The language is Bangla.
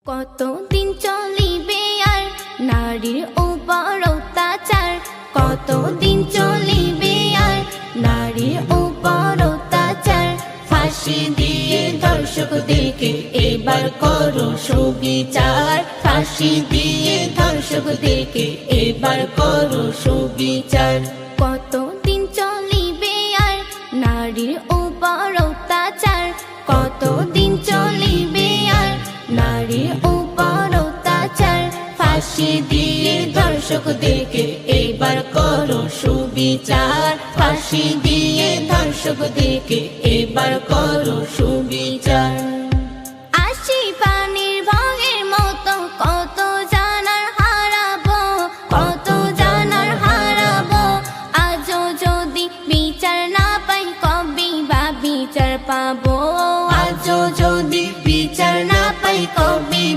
কতদিন চলিবে আর নারীর উপর অত্যাচার? কতদিন চলিবে আর নারীর উপর অত্যাচার? ফাঁসি দিয়ে ধর্ষকদেরকে এবার করো সুবিচার। ফাঁসি দিয়ে ধর্ষকদেরকে এবার করো সুবিচার। কতদিন চলিবে আর নারীর উপর অত্যাচার? কতদিন চলিবে আর নারীর উপর অত্যাচার? ফাঁসি দিয়ে ধর্ষকদেরকে এবার করো সুবিচার। ফাঁসি দিয়ে ধর্ষকদেরকে এবার করো সুবিচার।